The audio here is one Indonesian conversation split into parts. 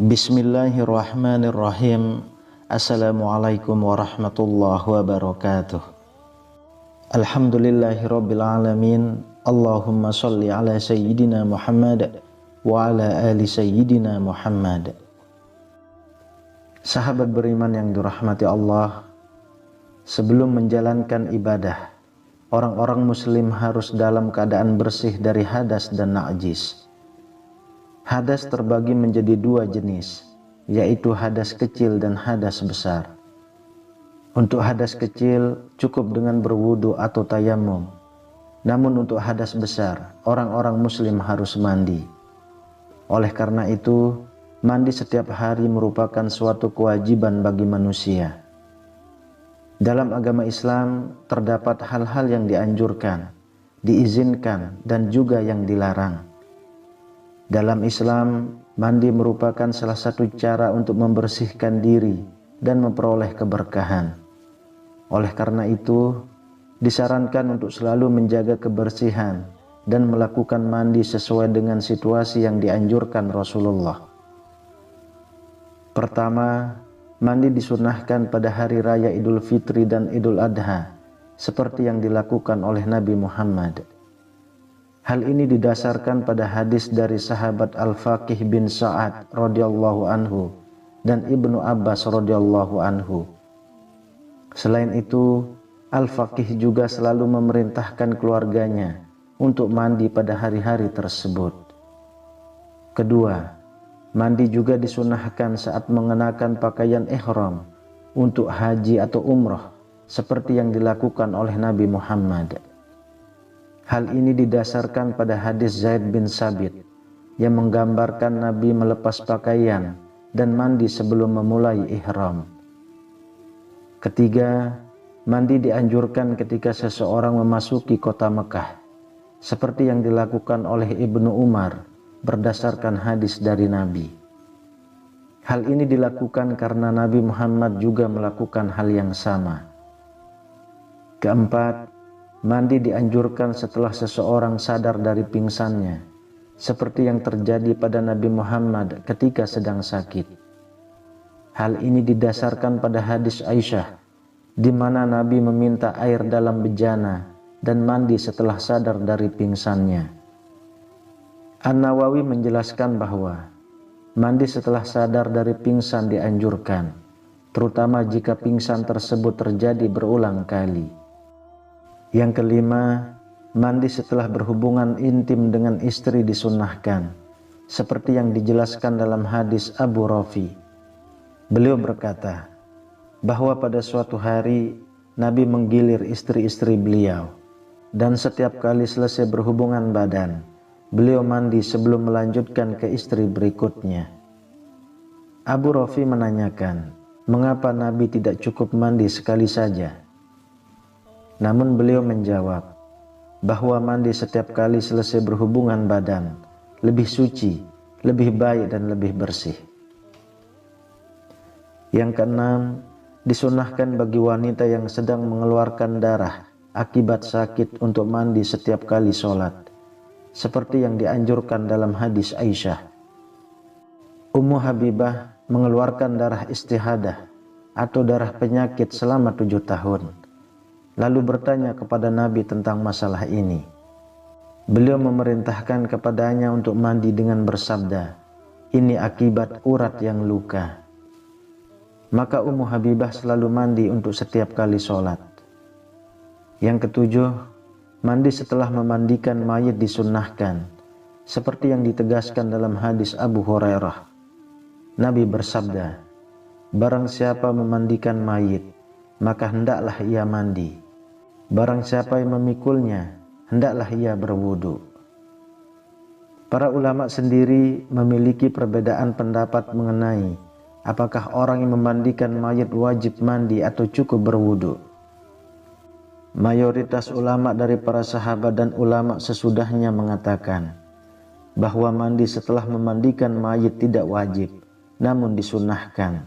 Bismillahirrahmanirrahim. Assalamualaikum warahmatullahi wabarakatuh. Alhamdulillahirabbil alamin. Allahumma shalli ala sayyidina Muhammad wa ala ali sayyidina Muhammad. Sahabat beriman yang dirahmati Allah, sebelum menjalankan ibadah, orang-orang muslim harus dalam keadaan bersih dari hadas dan najis. Hadas terbagi menjadi dua jenis, yaitu hadas kecil dan hadas besar. Untuk hadas kecil cukup dengan berwudu atau tayamum. Namun untuk hadas besar, orang-orang muslim harus mandi. Oleh karena itu, mandi setiap hari merupakan suatu kewajiban bagi manusia. Dalam agama Islam terdapat hal-hal yang dianjurkan, diizinkan, dan juga yang dilarang. Dalam Islam, mandi merupakan salah satu cara untuk membersihkan diri dan memperoleh keberkahan. Oleh karena itu, disarankan untuk selalu menjaga kebersihan dan melakukan mandi sesuai dengan situasi yang dianjurkan Rasulullah. Pertama, mandi disunahkan pada hari raya Idul Fitri dan Idul Adha, seperti yang dilakukan oleh Nabi Muhammad. Hal ini didasarkan pada hadis dari sahabat Al-Faqih bin Sa'ad radhiyallahu anhu dan Ibnu Abbas radhiyallahu anhu. Selain itu, Al-Faqih juga selalu memerintahkan keluarganya untuk mandi pada hari-hari tersebut. Kedua, mandi juga disunahkan saat mengenakan pakaian ihram untuk haji atau umrah, seperti yang dilakukan oleh Nabi Muhammad. Hal ini didasarkan pada hadis Zaid bin Sabit yang menggambarkan Nabi melepas pakaian dan mandi sebelum memulai ihram. Ketiga, mandi dianjurkan ketika seseorang memasuki kota Mekah, seperti yang dilakukan oleh Ibnu Umar berdasarkan hadis dari Nabi. Hal ini dilakukan karena Nabi Muhammad juga melakukan hal yang sama. Keempat, mandi dianjurkan setelah seseorang sadar dari pingsannya, seperti yang terjadi pada Nabi Muhammad ketika sedang sakit. Hal ini didasarkan pada hadis Aisyah, di mana Nabi meminta air dalam bejana dan mandi setelah sadar dari pingsannya. An-Nawawi menjelaskan bahwa mandi setelah sadar dari pingsan dianjurkan, terutama jika pingsan tersebut terjadi berulang kali. Yang kelima, mandi setelah berhubungan intim dengan istri disunahkan, seperti yang dijelaskan dalam hadis Abu Rafi. Beliau berkata bahwa pada suatu hari Nabi menggilir istri-istri beliau, dan setiap kali selesai berhubungan badan, beliau mandi sebelum melanjutkan ke istri berikutnya. Abu Rafi menanyakan, mengapa Nabi tidak cukup mandi sekali saja? Namun beliau menjawab bahwa mandi setiap kali selesai berhubungan badan lebih suci, lebih baik dan lebih bersih. Yang keenam, disunahkan bagi wanita yang sedang mengeluarkan darah akibat sakit untuk mandi setiap kali sholat, seperti yang dianjurkan dalam hadis Aisyah. Ummu Habibah mengeluarkan darah istihadah atau darah penyakit selama 7 tahun. Lalu bertanya kepada Nabi tentang masalah ini. Beliau memerintahkan kepadanya untuk mandi dengan bersabda, "Ini akibat urat yang luka." Maka Ummu Habibah selalu mandi untuk setiap kali sholat. Yang ketujuh, mandi setelah memandikan mayit disunnahkan, seperti yang ditegaskan dalam hadis Abu Hurairah. Nabi bersabda, "Barang siapa memandikan mayit, maka hendaklah ia mandi. Barang siapa yang memikulnya, hendaklah ia berwudu." Para ulama sendiri memiliki perbedaan pendapat mengenai apakah orang yang memandikan mayit wajib mandi atau cukup berwudu. Mayoritas ulama dari para sahabat dan ulama sesudahnya mengatakan bahwa mandi setelah memandikan mayit tidak wajib, namun disunahkan.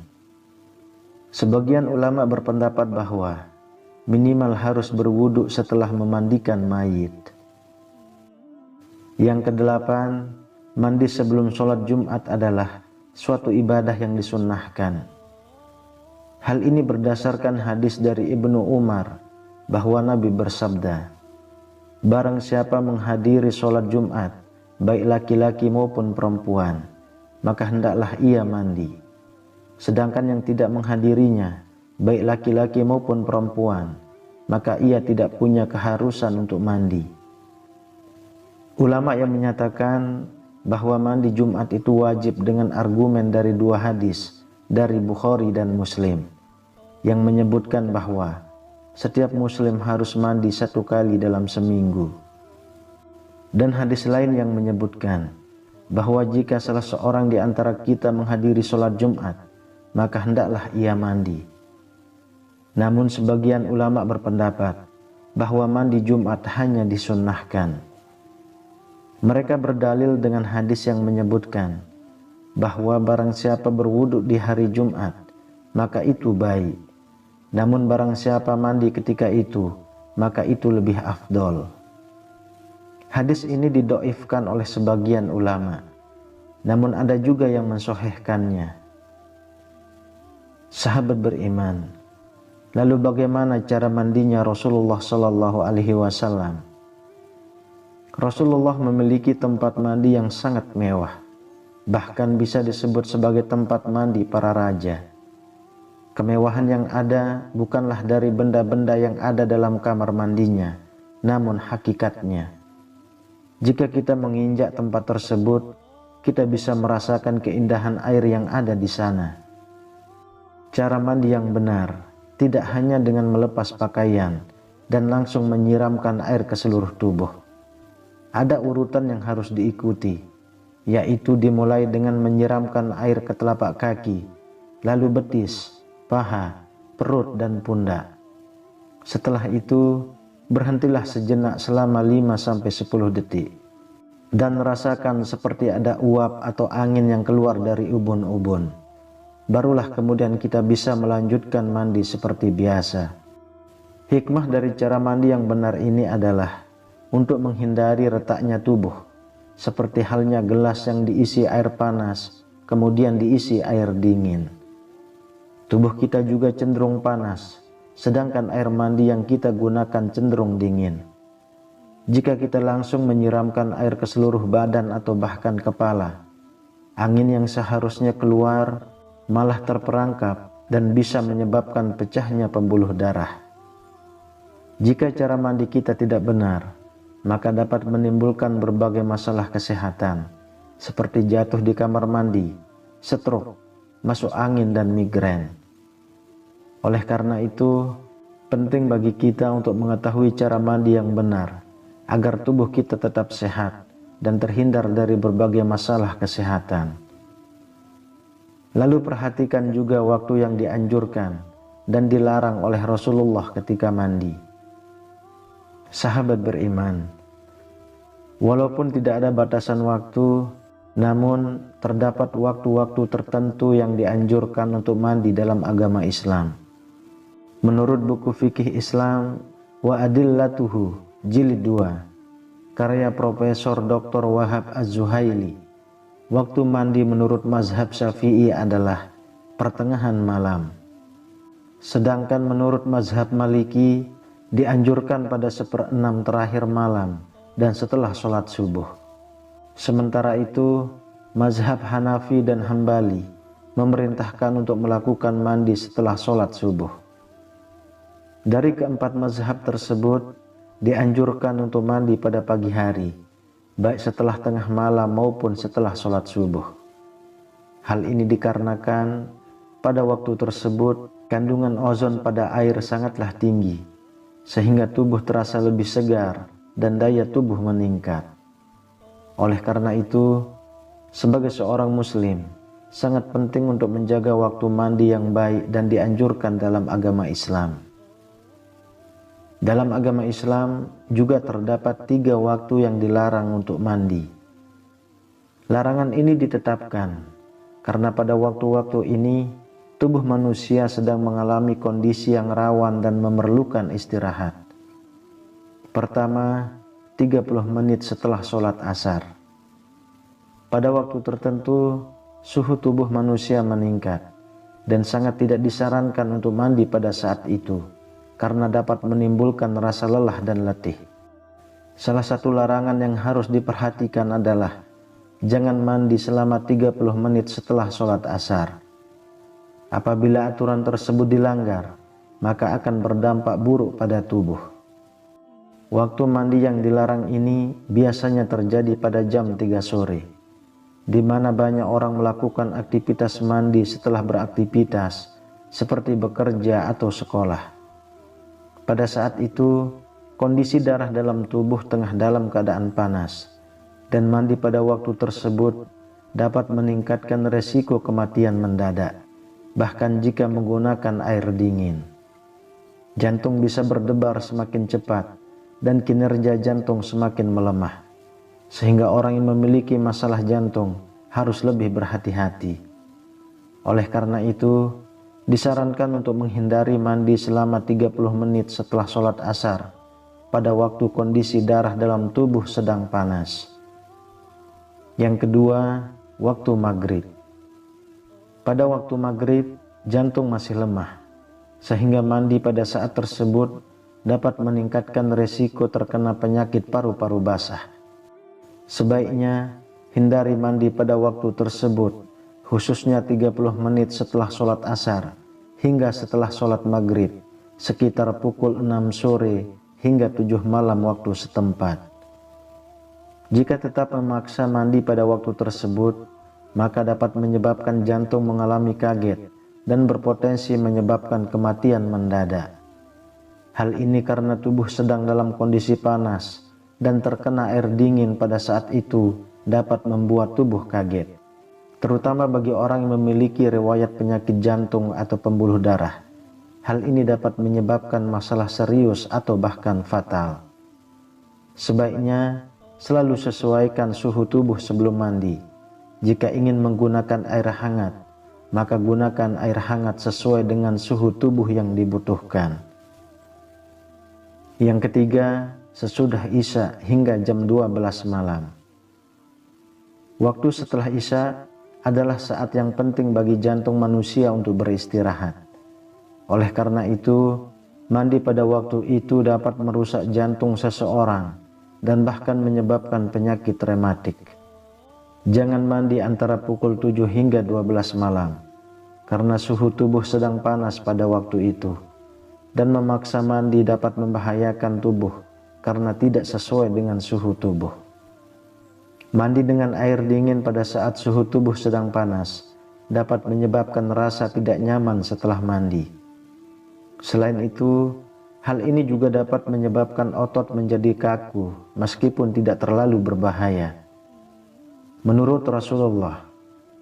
Sebagian ulama berpendapat bahwa minimal harus berwudu setelah memandikan mayit. Yang kedelapan, mandi sebelum sholat Jumat adalah suatu ibadah yang disunnahkan. Hal ini berdasarkan hadis dari Ibnu Umar bahwa Nabi bersabda, "Barang siapa menghadiri sholat Jumat, baik laki-laki maupun perempuan, maka hendaklah ia mandi. Sedangkan yang tidak menghadirinya, baik laki-laki maupun perempuan, maka ia tidak punya keharusan untuk mandi." Ulama yang menyatakan bahwa mandi Jumat itu wajib dengan argumen dari dua hadis dari Bukhari dan Muslim yang menyebutkan bahwa setiap muslim harus mandi 1 kali dalam seminggu. Dan hadis lain yang menyebutkan bahwa jika salah seorang di antara kita menghadiri sholat Jumat, maka hendaklah ia mandi. Namun sebagian ulama berpendapat bahwa mandi Jumat hanya disunnahkan. Mereka berdalil dengan hadis yang menyebutkan bahwa barang siapa berwudu di hari Jumat, maka itu baik. Namun barang siapa mandi ketika itu, maka itu lebih afdol. Hadis ini didoifkan oleh sebagian ulama, namun ada juga yang mensahihkannya. Sahabat beriman, lalu bagaimana cara mandinya Rasulullah Sallallahu Alaihi Wasallam? Rasulullah memiliki tempat mandi yang sangat mewah, bahkan bisa disebut sebagai tempat mandi para raja. Kemewahan yang ada bukanlah dari benda-benda yang ada dalam kamar mandinya, namun hakikatnya. Jika kita menginjak tempat tersebut, kita bisa merasakan keindahan air yang ada di sana. Cara mandi yang benar tidak hanya dengan melepas pakaian dan langsung menyiramkan air ke seluruh tubuh. Ada urutan yang harus diikuti, yaitu dimulai dengan menyiramkan air ke telapak kaki, lalu betis, paha, perut, dan pundak. Setelah itu, berhentilah sejenak selama 5-10 detik dan rasakan seperti ada uap atau angin yang keluar dari ubun-ubun. Barulah kemudian kita bisa melanjutkan mandi seperti biasa. Hikmah dari cara mandi yang benar ini adalah untuk menghindari retaknya tubuh, seperti halnya gelas yang diisi air panas kemudian diisi air dingin. Tubuh kita juga cenderung panas, sedangkan air mandi yang kita gunakan cenderung dingin. Jika kita langsung menyiramkan air ke seluruh badan atau bahkan kepala, angin yang seharusnya keluar malah terperangkap dan bisa menyebabkan pecahnya pembuluh darah. Jika cara mandi kita tidak benar, maka dapat menimbulkan berbagai masalah kesehatan, seperti jatuh di kamar mandi, stroke, masuk angin, dan migrain. Oleh karena itu, penting bagi kita untuk mengetahui cara mandi yang benar, agar tubuh kita tetap sehat dan terhindar dari berbagai masalah kesehatan. Lalu perhatikan juga waktu yang dianjurkan dan dilarang oleh Rasulullah ketika mandi. Sahabat beriman, walaupun tidak ada batasan waktu, namun terdapat waktu-waktu tertentu yang dianjurkan untuk mandi dalam agama Islam. Menurut buku fikih Islam Wa Adillatuhu jilid 2 karya Profesor Dr. Wahab Az-Zuhaili, waktu mandi menurut mazhab Syafi'i adalah pertengahan malam. Sedangkan menurut mazhab Maliki dianjurkan pada 1/6 terakhir malam dan setelah sholat subuh. Sementara itu, mazhab Hanafi dan Hambali memerintahkan untuk melakukan mandi setelah sholat subuh. Dari keempat mazhab tersebut, dianjurkan untuk mandi pada pagi hari, baik setelah tengah malam maupun setelah sholat subuh. Hal ini dikarenakan pada waktu tersebut kandungan ozon pada air sangatlah tinggi, sehingga tubuh terasa lebih segar dan daya tubuh meningkat. Oleh karena itu, sebagai seorang muslim, sangat penting untuk menjaga waktu mandi yang baik dan dianjurkan dalam agama Islam. Dalam agama Islam juga terdapat 3 waktu yang dilarang untuk mandi. Larangan ini ditetapkan karena pada waktu-waktu ini tubuh manusia sedang mengalami kondisi yang rawan dan memerlukan istirahat. Pertama, 30 menit setelah sholat asar. Pada waktu tertentu, suhu tubuh manusia meningkat, dan sangat tidak disarankan untuk mandi pada saat itu, karena dapat menimbulkan rasa lelah dan letih. Salah satu larangan yang harus diperhatikan adalah jangan mandi selama 30 menit setelah sholat asar. Apabila aturan tersebut dilanggar, maka akan berdampak buruk pada tubuh. Waktu mandi yang dilarang ini biasanya terjadi pada jam 3 sore, di mana banyak orang melakukan aktivitas mandi setelah beraktivitas, seperti bekerja atau sekolah. Pada saat itu, kondisi darah dalam tubuh tengah dalam keadaan panas, dan mandi pada waktu tersebut dapat meningkatkan resiko kematian mendadak, bahkan jika menggunakan air dingin. Jantung bisa berdebar semakin cepat, dan kinerja jantung semakin melemah, sehingga orang yang memiliki masalah jantung harus lebih berhati-hati. Oleh karena itu, disarankan untuk menghindari mandi selama 30 menit setelah sholat asar pada waktu kondisi darah dalam tubuh sedang panas. Yang kedua, waktu maghrib. Pada waktu maghrib, jantung masih lemah, sehingga mandi pada saat tersebut dapat meningkatkan resiko terkena penyakit paru-paru basah. Sebaiknya hindari mandi pada waktu tersebut, khususnya 30 menit setelah sholat asar hingga setelah sholat maghrib, sekitar pukul 6 sore hingga 7 malam waktu setempat. Jika tetap memaksa mandi pada waktu tersebut, maka dapat menyebabkan jantung mengalami kaget dan berpotensi menyebabkan kematian mendadak. Hal ini karena tubuh sedang dalam kondisi panas dan terkena air dingin pada saat itu dapat membuat tubuh kaget, terutama bagi orang yang memiliki riwayat penyakit jantung atau pembuluh darah. Hal ini dapat menyebabkan masalah serius atau bahkan fatal. Sebaiknya selalu sesuaikan suhu tubuh sebelum mandi. Jika ingin menggunakan air hangat, maka gunakan air hangat sesuai dengan suhu tubuh yang dibutuhkan. Yang ketiga, sesudah Isya hingga jam 12 malam. Waktu setelah Isya adalah saat yang penting bagi jantung manusia untuk beristirahat. Oleh karena itu, mandi pada waktu itu dapat merusak jantung seseorang dan bahkan menyebabkan penyakit rematik. Jangan mandi antara pukul 7 hingga 12 malam, karena suhu tubuh sedang panas pada waktu itu, dan memaksa mandi dapat membahayakan tubuh karena tidak sesuai dengan suhu tubuh. Mandi dengan air dingin pada saat suhu tubuh sedang panas dapat menyebabkan rasa tidak nyaman setelah mandi. Selain itu, hal ini juga dapat menyebabkan otot menjadi kaku meskipun tidak terlalu berbahaya. Menurut Rasulullah,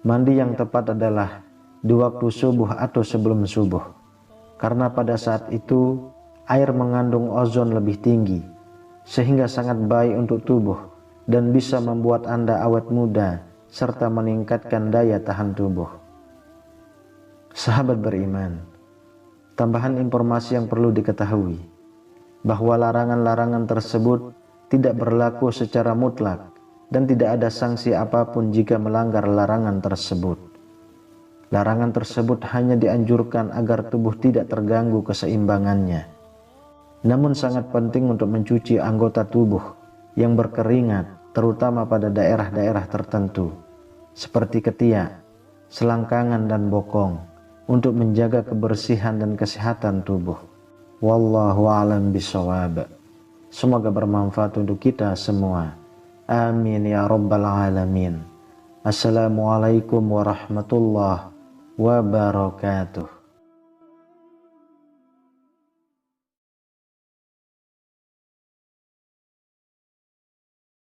mandi yang tepat adalah di waktu subuh atau sebelum subuh, karena pada saat itu air mengandung ozon lebih tinggi, sehingga sangat baik untuk tubuh dan bisa membuat Anda awet muda serta meningkatkan daya tahan tubuh. Sahabat beriman, tambahan informasi yang perlu diketahui, bahwa larangan-larangan tersebut tidak berlaku secara mutlak dan tidak ada sanksi apapun jika melanggar larangan tersebut. Larangan tersebut hanya dianjurkan agar tubuh tidak terganggu keseimbangannya. Namun sangat penting untuk mencuci anggota tubuh yang berkeringat, terutama pada daerah-daerah tertentu, seperti ketiak, selangkangan dan bokong, untuk menjaga kebersihan dan kesehatan tubuh. Wallahu a'lam bishawab. Semoga bermanfaat untuk kita semua. Amin ya rabbal alamin. Assalamualaikum warahmatullahi wabarakatuh.